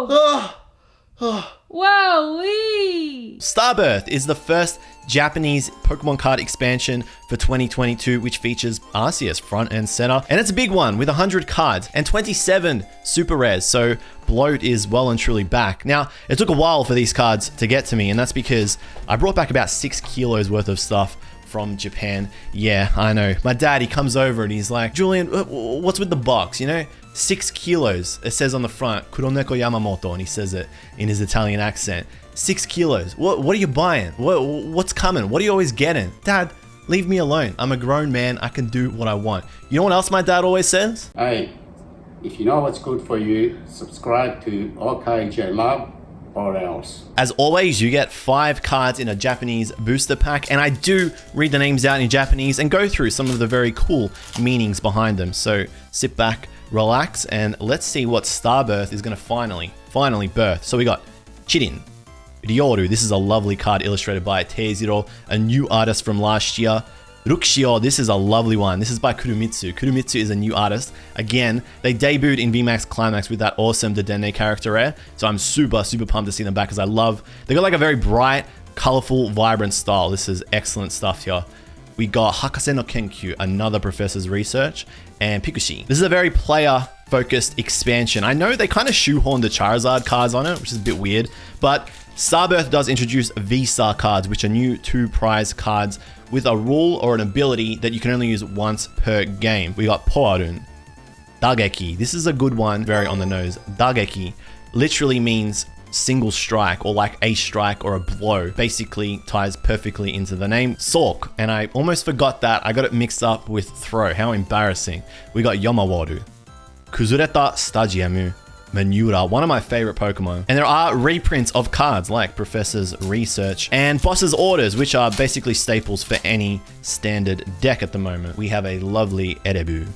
Whoa! Wowee! Starbirth is the first Japanese Pokemon card expansion for 2022, which features Arceus front and center. And it's a big one with 100 cards and 27 super rares. So Bloat is well and truly back. Now, it took a while for these cards to get to me, and that's because I brought back about 6 kilos worth of stuff from Japan. Yeah, I know. My dad, he comes over and he's like, Julian, what's with the box? You know, 6 kilos. It says on the front, Kuroneko Yamamoto, and he says it in his Italian accent. 6 kilos. What are you buying? What's coming? What are you always getting? Dad, leave me alone. I'm a grown man. I can do what I want. You know what else my dad always says? Hey, if you know what's good for you, subscribe to okJLUV or else. As always, you get 5 cards in a Japanese booster pack, and I do read the names out in Japanese and go through some of the very cool meanings behind them. So sit back, relax, and let's see what Starbirth is going to finally birth. So we got Chirin, Ryoru. This is a lovely card illustrated by Teiziro, a new artist from last year. Ruxio, this is a lovely one. This is by Kurumitsu. Kurumitsu is a new artist. Again, they debuted in VMAX Climax with that awesome Dedenne character rare. So I'm super pumped to see them back because they got like a very bright, colorful, vibrant style. This is excellent stuff here. We got Hakase no Kenkyu, another professor's research, and Pikushi. This is a very player-focused expansion. I know they kind of shoehorned the Charizard cards on it, which is a bit weird, but Starbirth does introduce VSTAR cards, which are new 2 prize cards with a rule or an ability that you can only use once per game. We got Poarun, Dageki. This is a good one, very on the nose. Dageki literally means single strike or like a strike or a blow. Basically ties perfectly into the name. Sork, and I almost forgot that. I got it mixed up with throw. How embarrassing. We got Yomawaru, Kuzureta Stadiumu, Manura, one of my favorite Pokemon. And there are reprints of cards like Professor's Research and Boss's Orders, which are basically staples for any standard deck at the moment. We have a lovely Erebu.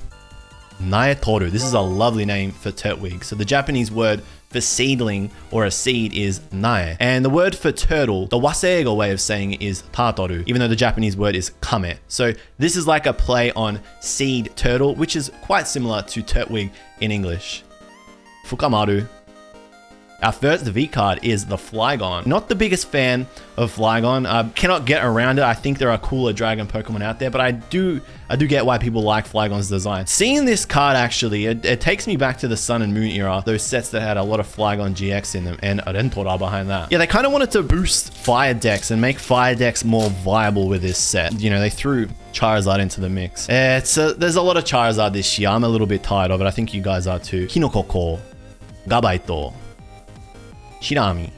Naetoru, this is a lovely name for Turtwig. So the Japanese word for seedling or a seed is nae. And the word for turtle, the Waseigo way of saying it is tatoru, even though the Japanese word is kame. So this is like a play on seed turtle, which is quite similar to Turtwig in English. Fukamaru. Our first V card is the Flygon. Not the biggest fan of Flygon. Cannot get around it. I think there are cooler dragon Pokemon out there, but I do get why people like Flygon's design. Seeing this card actually, it takes me back to the Sun and Moon era, those sets that had a lot of Flygon GX in them, and Rentora behind that. Yeah, they kind of wanted to boost fire decks and make fire decks more viable with this set. You know, they threw Charizard into the mix. There's a lot of Charizard this year. I'm a little bit tired of it. I think you guys are too. Kinokoko, Gabaito, Shirami,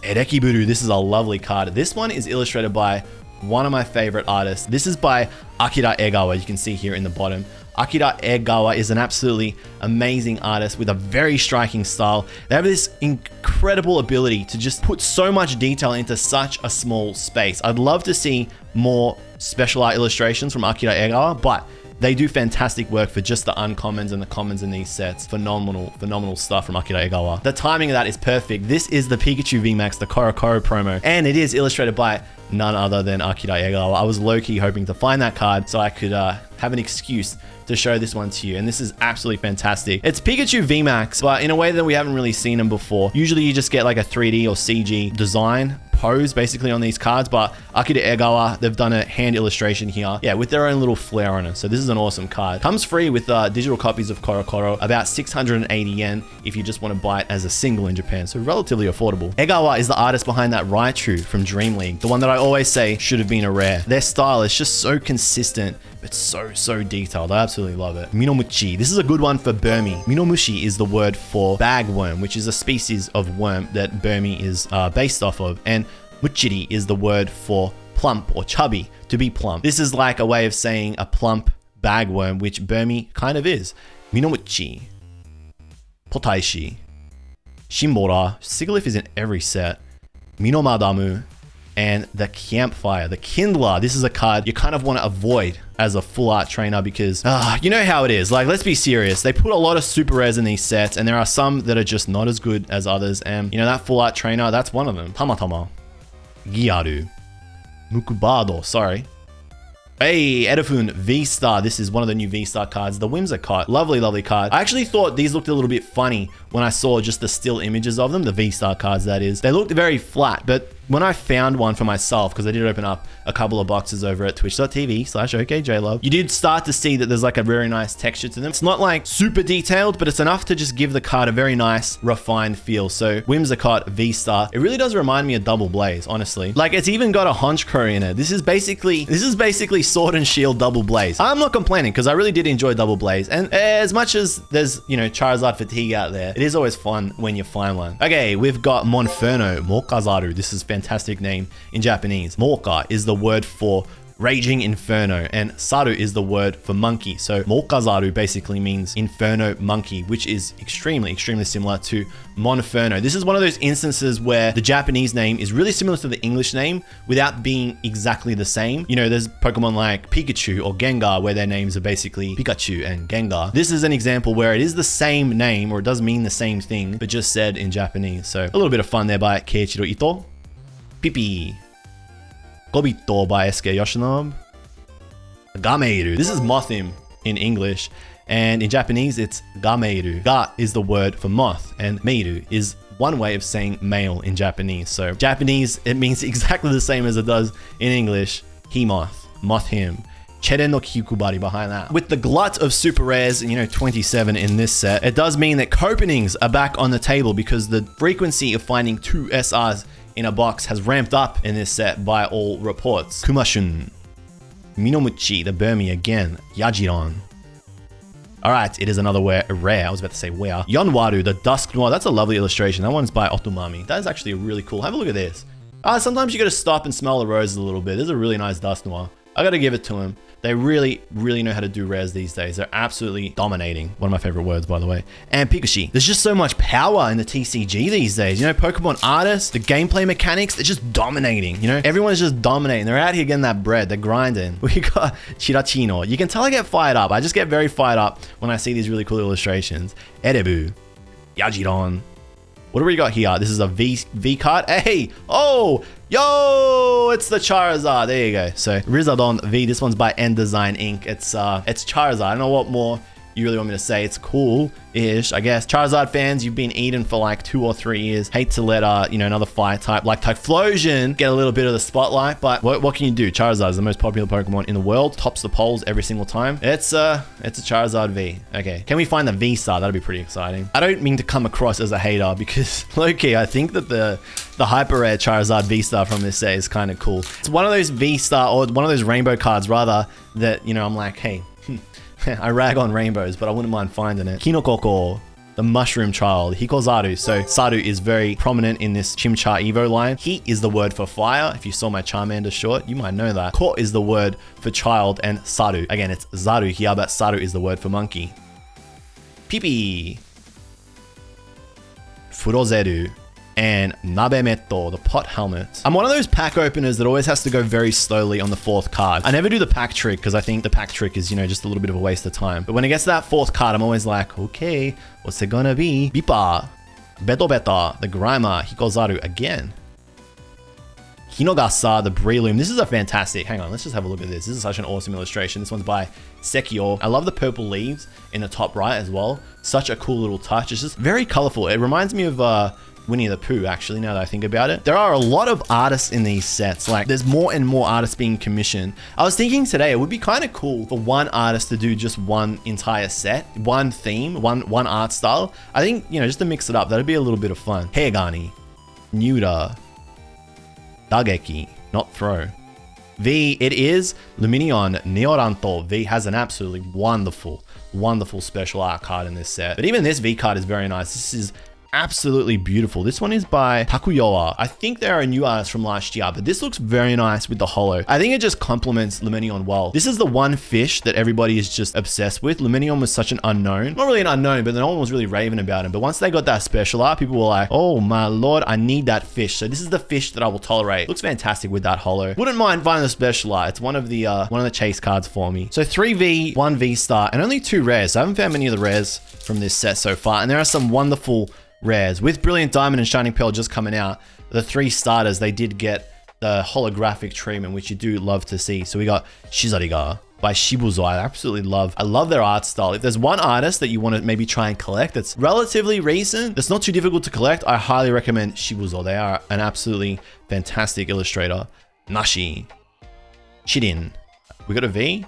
Erekiburu. This is a lovely card. This one is illustrated by one of my favorite artists. This is by Akira Egawa. You can see here in the bottom. Akira Egawa is an absolutely amazing artist with a very striking style. They have this incredible ability to just put so much detail into such a small space. I'd love to see more special art illustrations from Akira Egawa, but they do fantastic work for just the uncommons and the commons in these sets. Phenomenal stuff from Akira Egawa. The timing of that is perfect. This is the Pikachu VMAX, the Korokoro promo, and it is illustrated by none other than Akira Egawa. I was low-key hoping to find that card so I could have an excuse to show this one to you, and this is absolutely fantastic. It's Pikachu VMAX, but in a way that we haven't really seen them before. Usually you just get like a 3D or CG design pose basically on these cards, but Akira Egawa, they've done a hand illustration here, yeah, with their own little flair on it. So this is an awesome card. Comes free with digital copies of Korokoro, about 680 yen if you just want to buy it as a single in Japan, so relatively affordable. Egawa is the artist behind that Raichu from Dream League, the one that I always say should have been a rare. Their style is just so consistent, but so detailed. I absolutely love it. Minomuchi. This is a good one for Burmy. Minomushi is the word for bagworm, which is a species of worm that Burmy is based off of. And Muchiri is the word for plump or chubby, to be plump. This is like a way of saying a plump bagworm, which Burmy kind of is. Minomuchi. Potaishi. Shimbora. Sigilyph is in every set. Minomadamu. And the Campfire, the Kindler. This is a card you kind of want to avoid as a full art trainer because you know how it is. Like, let's be serious. They put a lot of super rares in these sets, and there are some that are just not as good as others. And you know, that full art trainer, that's one of them. Tamatama, Gyaru, Mukubado, sorry, Hey, Edifune V-Star. This is one of the new V-Star cards, the Whimsicott. Lovely, lovely card. I actually thought these looked a little bit funny when I saw just the still images of them, the V-Star cards that is. They looked very flat, but when I found one for myself, because I did open up a couple of boxes over at twitch.tv/okJLUV, you did start to see that there's like a very nice texture to them. It's not like super detailed, but it's enough to just give the card a very nice, refined feel. So Whimsicott V-Star, it really does remind me of Double Blaze, honestly. Like it's even got a Honchkrow in it. This is basically Sword and Shield Double Blaze. I'm not complaining because I really did enjoy Double Blaze. And as much as there's, you know, Charizard fatigue out there, it is always fun when you find one. Okay, we've got Monferno, Morkazaru. This is fantastic name in Japanese. Morka is the word for Raging Inferno, and Saru is the word for monkey. So Morkazaru basically means Inferno monkey, which is extremely, extremely similar to Monferno. This is one of those instances where the Japanese name is really similar to the English name without being exactly the same. You know, there's Pokemon like Pikachu or Gengar where their names are basically Pikachu and Gengar. This is an example where it is the same name, or it does mean the same thing, but just said in Japanese. So a little bit of fun there by Keiichiro Ito. Pipi. Gobito by SK Yoshinobu. Gameiru. This is Mothim in English, and in Japanese it's Gameiru. Ga is the word for moth, and meiru is one way of saying male in Japanese. So Japanese, it means exactly the same as it does in English. He-moth, moth-him. Cheren no Kikubari behind that. With the glut of super rares, you know, 27 in this set, it does mean that copenings are back on the table because the frequency of finding 2 SRs in a box has ramped up in this set by all reports. Kumashun, Minomuchi, the Burmy again, Yajiron. All right, it is another rare. I was about to say where. Yonwaru, the Dusk Noir. That's a lovely illustration. That one's by Otomami. That is actually really cool. Have a look at this. Sometimes you got to stop and smell the roses a little bit. This is a really nice Dusk Noir. I got to give it to him. They really, really know how to do rares these days. They're absolutely dominating. One of my favorite words, by the way. And Pikachu. There's just so much power in the TCG these days. You know, Pokemon artists, the gameplay mechanics, they're just dominating. You know, everyone's just dominating. They're out here getting that bread. They're grinding. We got Chirachino. You can tell I get fired up. I just get very fired up when I see these really cool illustrations. Erebu. Yajiron. What do we got here? This is a V card. Hey, oh, yo, it's the Charizard. There you go. So Rizadon V. This one's by End Design Inc. It's Charizard. I don't know what more you really want me to say. It's cool-ish, I guess. Charizard fans, you've been eating for like 2 or 3 years. Hate to let you know, another fire type like Typhlosion get a little bit of the spotlight, but what can you do? Charizard is the most popular Pokemon in the world. Tops the polls every single time. It's a Charizard V. Okay, can we find the V-Star? That'd be pretty exciting. I don't mean to come across as a hater because low-key, I think that the hyper rare Charizard V-Star from this set is kind of cool. It's one of those V-Star, or one of those rainbow cards rather, that, you know, I'm like, hey, I rag on rainbows, but I wouldn't mind finding it. Kinokoko, the mushroom child. Hikozaru. So Saru is very prominent in this Chimchar Evo line. Heat is the word for fire. If you saw my Charmander short, you might know that. Ko is the word for child, and Saru. Again, it's Zaru here, but Saru is the word for monkey. Pipi. Furozeru. And Nabemetto, the pot helmet. I'm one of those pack openers that always has to go very slowly on the 4th card. I never do the pack trick because I think the pack trick is, you know, just a little bit of a waste of time. But when it gets to that 4th card, I'm always like, okay, what's it gonna be? Bipa, Betobeta, the Grimer, Hikozaru again. Hinogasa, the Breloom. This is a fantastic, hang on, let's just have a look at this. This is such an awesome illustration. This one's by Sekio. I love the purple leaves in the top right as well. Such a cool little touch. It's just very colorful. It reminds me of Winnie the Pooh, actually, now that I think about it. There are a lot of artists in these sets. Like, there's more and more artists being commissioned. I was thinking today, it would be kind of cool for one artist to do just one entire set, one theme, one art style. I think, you know, just to mix it up, that'd be a little bit of fun. Heigani, Nuda, Dageki, not throw. V, it is Luminion Neoranto. V has an absolutely wonderful, wonderful special art card in this set. But even this V card is very nice. This is absolutely beautiful. This one is by Takuyoa. I think they're a new artist from last year, but this looks very nice with the holo. I think it just complements Luminion well. This is the one fish that everybody is just obsessed with. Luminion was such an unknown. Not really an unknown, but no one was really raving about him. But once they got that special art, people were like, oh my lord, I need that fish. So this is the fish that I will tolerate. Looks fantastic with that holo. Wouldn't mind finding the special art. It's one of the chase cards for me. So 3V, 1 V-Star, and only 2 rares. So I haven't found many of the rares from this set so far. And there are some wonderful rares. With Brilliant Diamond and Shining Pearl just coming out, the 3 starters, they did get the holographic treatment, which you do love to see. So we got Shizariga by Shibuzo. I love their art style. If there's one artist that you want to maybe try and collect that's relatively recent, that's not too difficult to collect, I highly recommend Shibuzo. They are an absolutely fantastic illustrator. Nashi. Shirin. We got a V?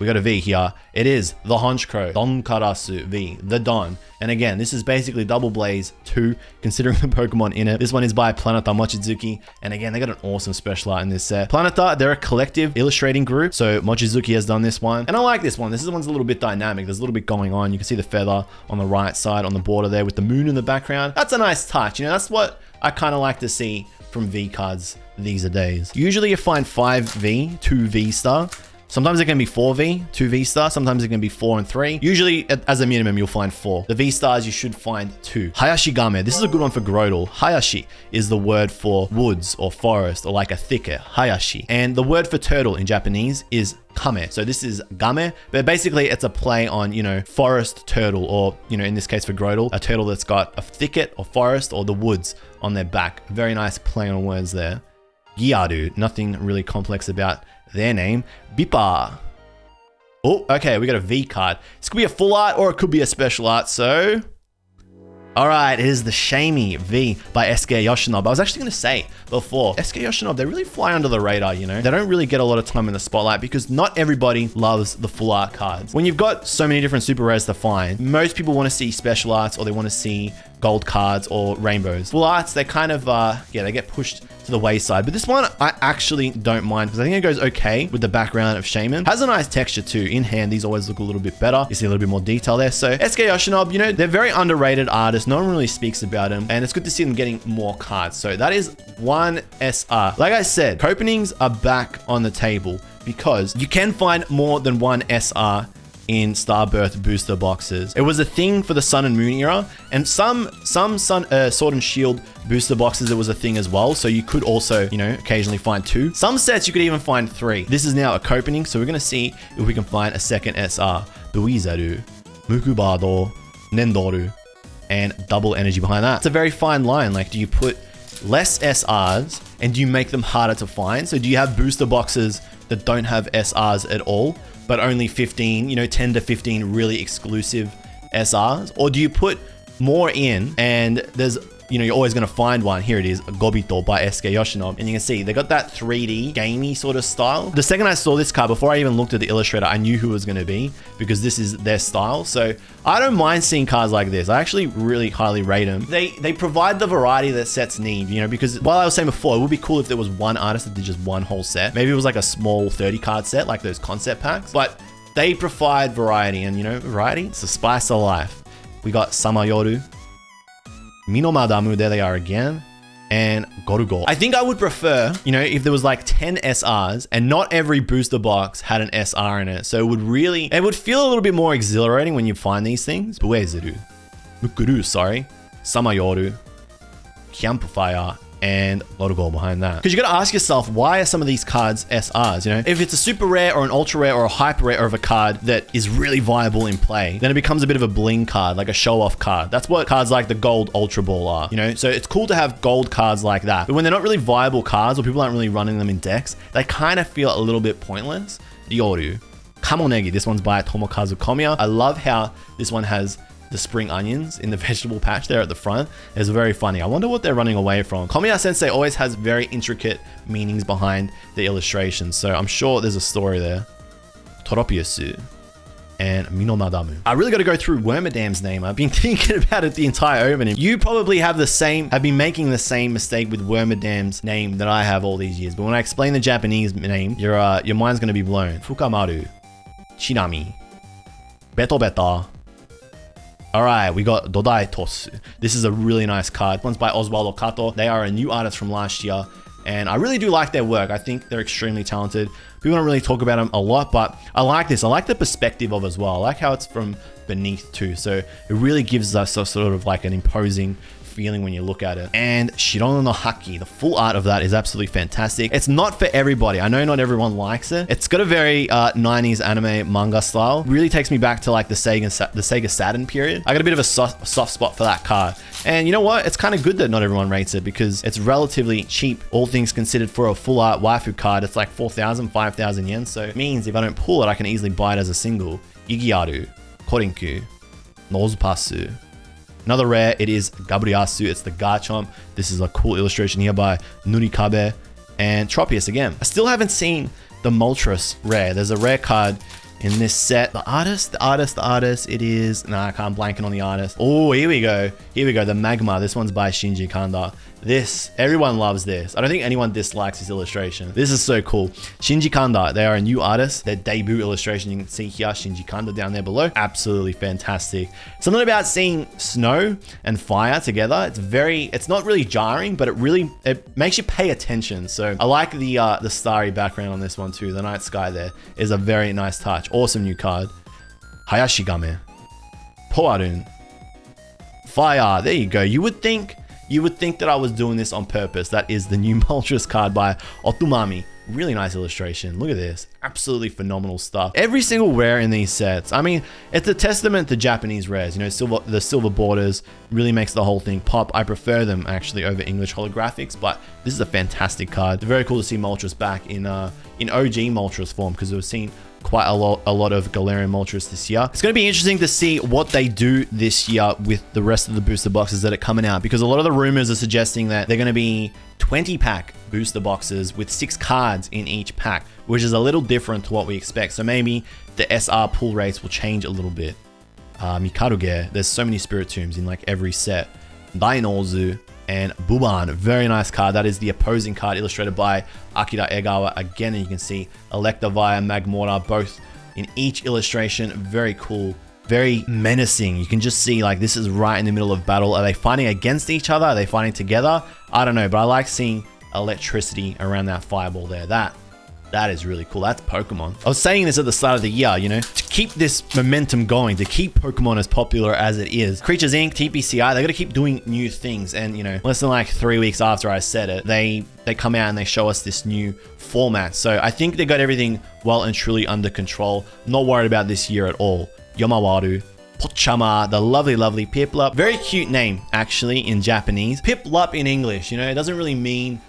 We got a V here. It is the Honchkrow Don Karasu V, the Don. And again, this is basically Double Blaze 2, considering the Pokemon in it. This one is by Planeta Mochizuki. And again, they got an awesome special art in this set. Planeta, they're a collective illustrating group. So Mochizuki has done this one. And I like this one. This one's a little bit dynamic. There's a little bit going on. You can see the feather on the right side on the border there with the moon in the background. That's a nice touch. You know, that's what I kind of like to see from V cards these days. Usually you find 5V, 2 V-Star. Sometimes it can be 4V, 2 V-Star. Sometimes it can be 4 and 3. Usually, as a minimum, you'll find 4. The V-Stars, you should find 2. Hayashi Game. This is a good one for Grotle. Hayashi is the word for woods or forest or like a thicket. Hayashi. And the word for turtle in Japanese is kame. So this is game, but basically it's a play on, you know, forest turtle, or, you know, in this case for Grotle, a turtle that's got a thicket or forest or the woods on their back. Very nice play on words there. Gyaru. Nothing really complex about their name. Bipa. Oh, okay, we got a V card. This could be a full art or it could be a special art, so... Alright, it is the Shamey V by SK Yoshinobu. I was actually going to say before, SK Yoshinobu, they really fly under the radar, you know? They don't really get a lot of time in the spotlight because not everybody loves the full art cards. When you've got so many different super rares to find, most people want to see special arts or they want to see gold cards or rainbows. Full arts, they kind of, they get pushed to the wayside. But this one, I actually don't mind because I think it goes okay with the background of Shaman. Has a nice texture too. In hand, these always look a little bit better. You see a little bit more detail there. So SK Yoshinobu, you know, they're very underrated artists. No one really speaks about them. And it's good to see them getting more cards. So that is one SR. Like I said, openings are back on the table because you can find more than one SR in Starbirth booster boxes. It was a thing for the Sun and Moon era, and some Sword and Shield booster boxes, it was a thing as well. So you could also, you know, occasionally find 2. Some sets you could even find 3. This is now a opening, so we're gonna see if we can find a second SR. Buizaru, Mukubado, Nendoru, and double energy behind that. It's a very fine line. Like, do you put less SRs and do you make them harder to find? So do you have booster boxes that don't have SRs at all, but only 15, you know, 10 to 15 really exclusive SRs? Or do you put more in and there's, you know, you're always going to find one. Here it is, Gobito by SK Yoshinobu. And you can see they got that 3D gamey sort of style. The second I saw this card, before I even looked at the illustrator, I knew who it was going to be because this is their style. So I don't mind seeing cards like this. I actually really highly rate them. They provide the variety that sets need, you know, because while I was saying before, it would be cool if there was one artist that did just one whole set. Maybe it was like a small 30 card set, like those concept packs, but they provide variety, and you know, variety, it's the spice of life. We got Samayoru, Minomadamu, there they are again, and Gorugo. I think I would prefer, you know, if there was like 10 SRs and not every booster box had an SR in it. So it would feel a little bit more exhilarating when you find these things. Buezuru, Mukuru, sorry, Samayoru, Campfire, and Gorugo behind that. Because you got to ask yourself, why are some of these cards SRs? You know, if it's a super rare or an ultra rare or a hyper rare of a card that is really viable in play, then it becomes a bit of a bling card, like a show off card. That's what cards like the gold Ultra Ball are, you know? So it's cool to have gold cards like that. But when they're not really viable cards or people aren't really running them in decks, they kind of feel a little bit pointless. Ryoru, Kamonegi, this one's by Tomokazu Komiya. I love how this one has the spring onions in the vegetable patch there at the front. It's very funny. I wonder what they're running away from. Komiya Sensei always has very intricate meanings behind the illustrations, so I'm sure there's a story there. Toropiusu and Minomadamu. I really got to go through Wormadam's name. I've been thinking about it the entire opening. You probably have been making the same mistake with Wormadam's name that I have all these years, but when I explain the Japanese name, your mind's going to be blown. Fukamaru, Shinami, Beto Beta. All right, we got Dodai Tosu. This is a really nice card. One's by Oswaldo Kato. They are a new artist from last year, and I really do like their work. I think they're extremely talented. People don't really talk about them a lot, but I like this. I like the perspective of it as well. I like how it's from beneath too. So it really gives us a sort of like an imposing feeling when you look at it. And Shirono no Haki, the full art of that is absolutely fantastic. It's not for everybody. I know not everyone likes it. It's got a very 90s anime manga style. Really takes me back to like the Sega Saturn period. I got a bit of a soft spot for that card. And you know what? It's kind of good that not everyone rates it because it's relatively cheap, all things considered, for a full art waifu card. It's like 4,000, 5,000 yen. So it means if I don't pull it, I can easily buy it as a single. Igiaru, Korinku, Nozupasu. Another rare, it is Gabriasu. It's the Garchomp. This is a cool illustration here by Nurikabe and Tropius again. I still haven't seen the Moltres rare. There's a rare card in this set. The artist, it is, nah, I can't blanking on the artist. Oh, here we go. The Magma. This one's by Shinji Kanda. This, everyone loves this. I don't think anyone dislikes this illustration. This is so cool. Shinji Kanda, they are a new artist. Their debut illustration, you can see here, Shinji Kanda down there below. Absolutely fantastic. Something about seeing snow and fire together. It's not really jarring, but it makes you pay attention. So I like the starry background on this one too. The night sky there is a very nice touch. Awesome new card. Hayashigame. Poarun. Fire. There you go. You would think that I was doing this on purpose. That is the new Moltres card by Otumami. Really nice illustration. Look at this. Absolutely phenomenal stuff. Every single rare in these sets. I mean, it's a testament to Japanese rares. You know, the silver borders really makes the whole thing pop. I prefer them actually over English holographics, but this is a fantastic card. It's very cool to see Moltres back in OG Moltres form because we've seen quite a lot of Galarian Moltres this year. It's going to be interesting to see what they do this year with the rest of the booster boxes that are coming out, because a lot of the rumors are suggesting that they're going to be 20-pack booster boxes with 6 cards in each pack, which is a little different to what we expect. So maybe the SR pull rates will change a little bit. Mikaruge, there's so many Spiritombs in like every set. Dainozu and Buban, very nice card. That is the opposing card illustrated by Akira Egawa. Again, and you can see Electivire, Magmortar, both in each illustration. Very cool, very menacing. You can just see like this is right in the middle of battle. Are they fighting against each other? Are they fighting together? I don't know, but I like seeing electricity around that fireball there. That is really cool. That's Pokemon. I was saying this at the start of the year, you know, to keep this momentum going, to keep Pokemon as popular as it is. Creatures Inc., TPCI, they got to keep doing new things. And, you know, less than like 3 weeks after I said it, they come out and they show us this new format. So I think they got everything well and truly under control. Not worried about this year at all. Yomawaru, Pochama, the lovely Piplup. Very cute name, actually, in Japanese. Piplup in English, you know, it doesn't really mean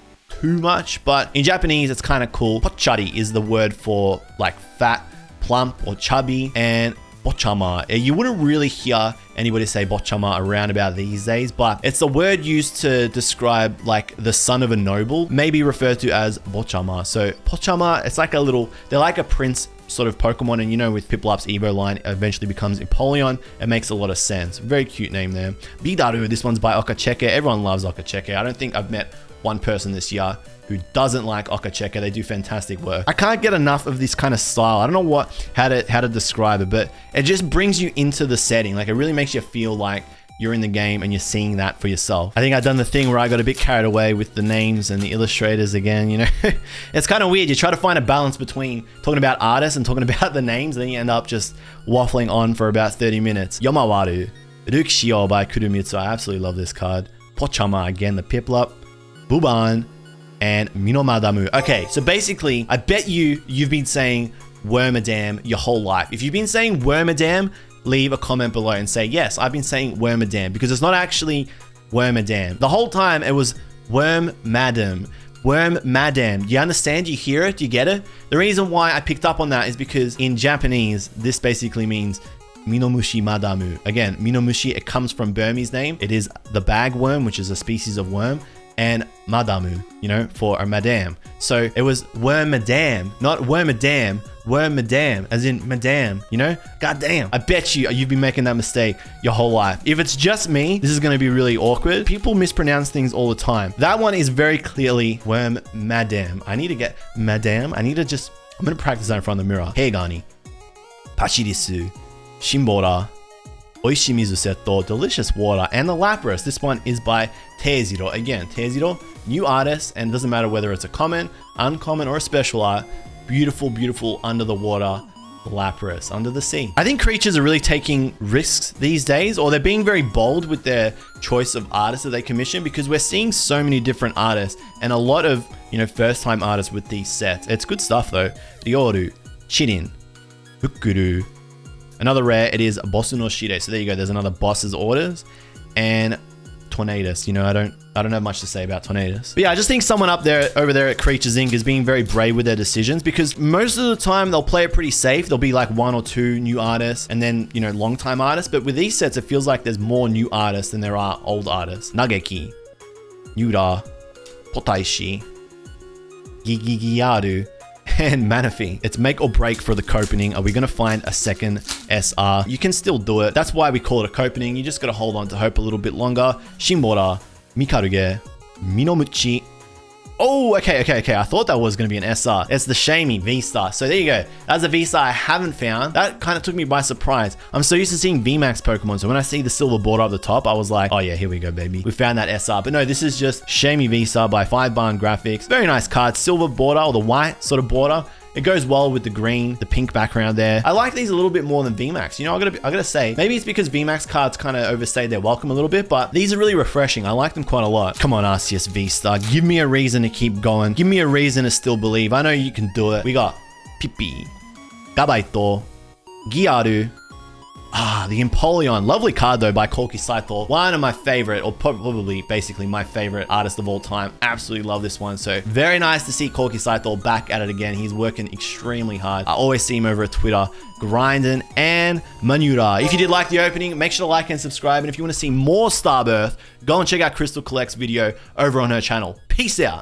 too much, but in Japanese it's kind of cool. Pochari is the word for like fat, plump, or chubby, and Bochama. You wouldn't really hear anybody say Bochama around about these days, but it's a word used to describe like the son of a noble, maybe referred to as Bochama. So Pochama, it's like they're like a prince sort of Pokemon, and you know, with Piplup's Evo line eventually becomes Empoleon. It makes a lot of sense. Very cute name there. Bidaru, this one's by okJLUV. Everyone loves okJLUV. I don't think I've met one person this year who doesn't like okJLUV. They do fantastic work. I can't get enough of this kind of style. I don't know how to describe it, but it just brings you into the setting. Like, it really makes you feel like you're in the game and you're seeing that for yourself. I think I've done the thing where I got a bit carried away with the names and the illustrators again, you know. It's kind of weird. You try to find a balance between talking about artists and talking about the names, and then you end up just waffling on for about 30 minutes. Yomawaru, Rukshio by Kurumitsu. I absolutely love this card. Pochama, again, the Piplup, Buban, and Minomadamu. Okay, so basically, I bet you've been saying Wormadam your whole life. If you've been saying Wormadam, leave a comment below and say, yes, I've been saying Wormadam, because it's not actually Wormadam. The whole time it was Wormadam. Wormadam. Do you understand? Do you hear it? Do you get it? The reason why I picked up on that is because in Japanese, this basically means Minomushi Madamu. Again, Minomushi, it comes from Burmese name. It is the bagworm, which is a species of worm, and Madamu, you know, for a madam. So it was Wormadam, not Wormadam, Wormadam, as in madam, you know? God damn. I bet you've been making that mistake your whole life. If it's just me, this is going to be really awkward. People mispronounce things all the time. That one is very clearly Wormadam. I need to get madam. I'm going to practice that in front of the mirror. Heigani, Pachirisu, Shimbora, Oishimizu Seto, delicious water, and the Lapras. This one is by Teiziro. Again, Teiziro, new artist, and it doesn't matter whether it's a common, uncommon, or a special art. Beautiful, beautiful under the water Lapras under the sea. I think creators are really taking risks these days, or they're being very bold with their choice of artists that they commission, because we're seeing so many different artists and a lot of, you know, first-time artists with these sets. It's good stuff though. Ryoru, Chirin, Fukuru. Another rare, it is Bosu no Shire. So there you go. There's another boss's orders. And Tornadus, you know, I don't have much to say about Tornadus. But yeah, I just think someone over there at Creatures Inc. is being very brave with their decisions, because most of the time they'll play it pretty safe. There'll be like 1 or 2 new artists and then, you know, long time artists. But with these sets, it feels like there's more new artists than there are old artists. Nageki, Yura, Potaishi, Gigigiaru, and Manaphy. It's make or break for the Copening. Are we going to find a second SR? You can still do it. That's why we call it a Copening. You just got to hold on to hope a little bit longer. Shimbora, Mikaruge, Minomuchi. Oh, okay. I thought that was going to be an SR. It's the Shamey V-Star. So there you go. That's a V-Star I haven't found. That kind of took me by surprise. I'm so used to seeing VMAX Pokemon. So when I see the silver border up the top, I was like, oh yeah, here we go, baby. We found that SR. But no, this is just Shamey V-Star by 5-Barn Graphics. Very nice card. Silver border, or the white sort of border. It goes well with the green, the pink background there. I like these a little bit more than VMAX. You know, I gotta say, maybe it's because VMAX cards kind of overstayed their welcome a little bit, but these are really refreshing. I like them quite a lot. Come on, Arceus V-Star. Give me a reason to keep going. Give me a reason to still believe. I know you can do it. We got Pippi, Gabaito, Giaru. The Empoleon. Lovely card though by Corki Saito. One of my favorite, or probably basically my favorite artist of all time. Absolutely love this one. So very nice to see Corki Saito back at it again. He's working extremely hard. I always see him over at Twitter, grinding and manura. If you did like the opening, make sure to like and subscribe. And if you want to see more Starbirth, go and check out Crystal Collect's video over on her channel. Peace out.